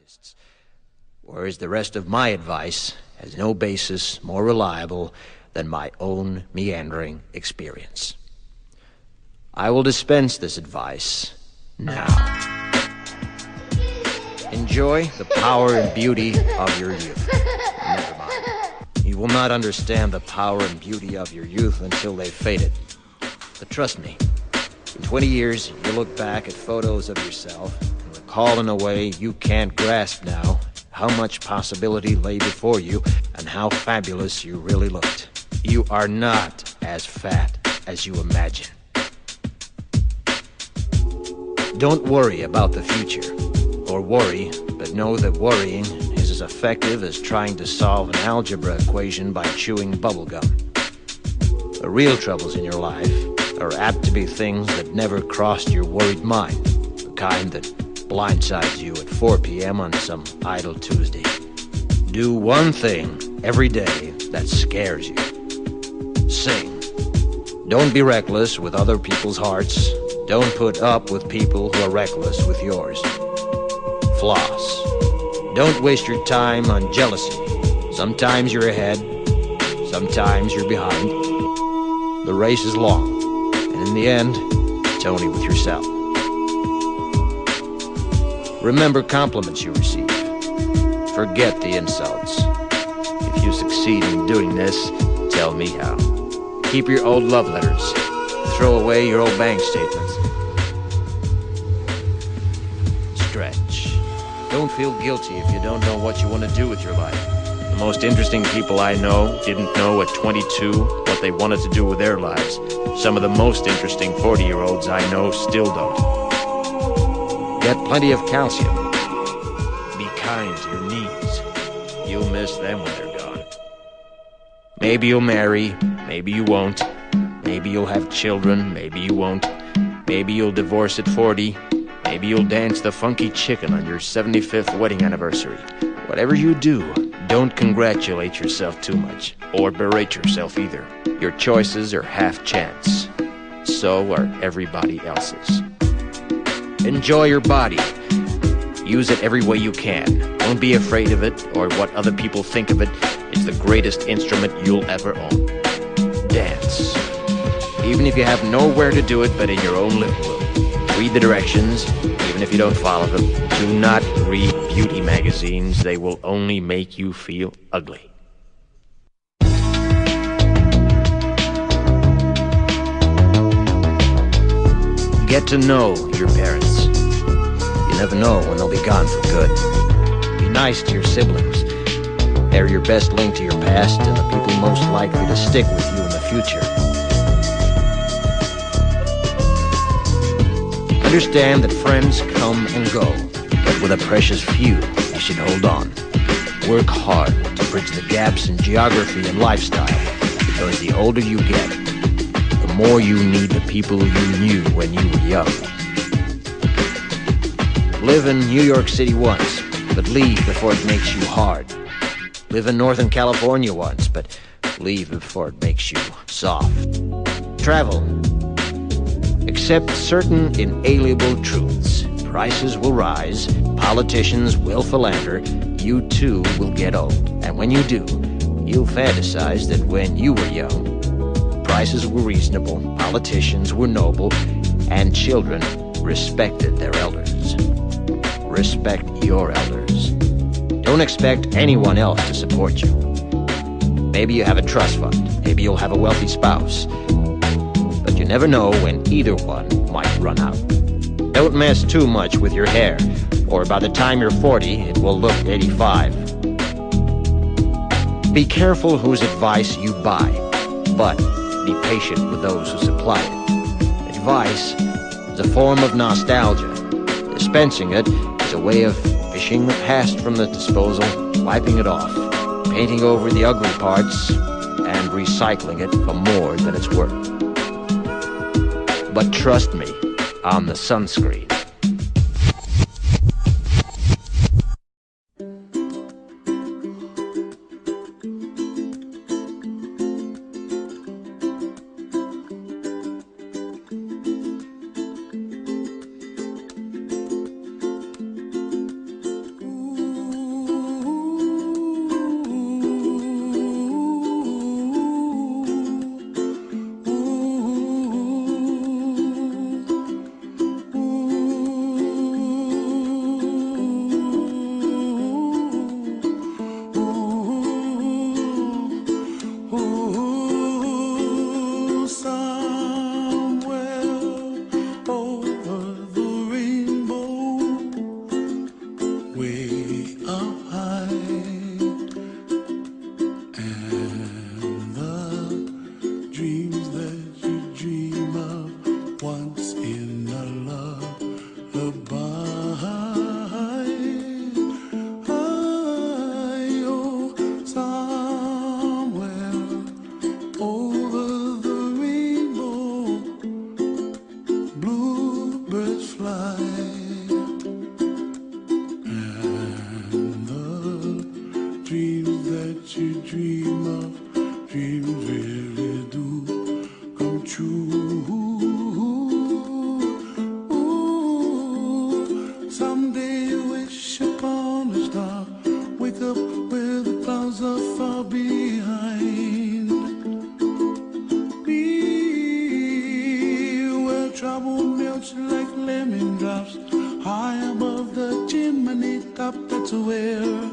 scientists, whereas the rest of my advice has no basis more reliable than my own meandering experience. I will dispense this advice now. Enjoy the power and beauty of your youth. Never mind. You will not understand the power and beauty of your youth until they've faded. But trust me, in 20 years, you'll look back at photos of yourself and recall in a way you can't grasp now how much possibility lay before you and how fabulous you really looked. You are not as fat as you imagine. Don't worry about the future, or worry, but know that worrying is as effective as trying to solve an algebra equation by chewing bubblegum. The real troubles in your life are apt to be things that never crossed your worried mind, the kind that blindsides you at 4 p.m. on some idle Tuesday. Do one thing every day that scares you. Sing. Don't be reckless with other people's hearts. Don't put up with people who are reckless with yours. Floss. Don't waste your time on jealousy. Sometimes you're ahead, sometimes you're behind. The race is long, and in the end, it's only with yourself. Remember compliments you receive. Forget the insults. If you succeed in doing this, tell me how. Keep your old love letters. Throw away your old bank statements. Stretch. Don't feel guilty if you don't know what you want to do with your life. The most interesting people I know didn't know at 22 what they wanted to do with their lives. Some of the most interesting 40-year-olds I know still don't. Get plenty of calcium. Be kind to your knees. You'll miss them when they're gone. Maybe you'll marry, maybe you won't. Maybe you'll have children, maybe you won't. Maybe you'll divorce at 40. Maybe you'll dance the funky chicken on your 75th wedding anniversary. Whatever you do, don't congratulate yourself too much, or berate yourself either. Your choices are half chance. So are everybody else's. Enjoy your body. Use it every way you can. Don't be afraid of it, or what other people think of it. It's the greatest instrument you'll ever own. Dance. Even if you have nowhere to do it but in your own living room. Read the directions, even if you don't follow them. Do not read beauty magazines. They will only make you feel ugly. Get to know your parents. You never know when they'll be gone for good. Be nice to your siblings. They're your best link to your past and the people most likely to stick with you in the future. Understand that friends come and go, but with a precious few, you should hold on. Work hard to bridge the gaps in geography and lifestyle, because the older you get, the more you need the people you knew when you were young. Live in New York City once, but leave before it makes you hard. Live in Northern California once, but leave before it makes you soft. Travel. Accept certain inalienable truths. Prices will rise, politicians will philander, you too will get old. And when you do, you'll fantasize that when you were young, prices were reasonable, politicians were noble, and children respected their elders. Respect your elders. Don't expect anyone else to support you. Maybe you have a trust fund, maybe you'll have a wealthy spouse. But you never know when either one might run out. Don't mess too much with your hair, or by the time you're 40, it will look 85. Be careful whose advice you buy, but be patient with those who supply it. Advice is a form of nostalgia. Dispensing it is a way of fishing the past from the disposal, wiping it off, painting over the ugly parts, and recycling it for more than it's worth. But trust me on the sunscreen. way up high, and the dreams that you dream of once in a lullaby. Oh, somewhere over the rainbow, bluebirds fly. Dreams that you dream of, dreams really do come true. Ooh, someday you wish upon a star, wake up where the clouds are far behind. Be where trouble melts like lemon drops, high above the chimney top, that's where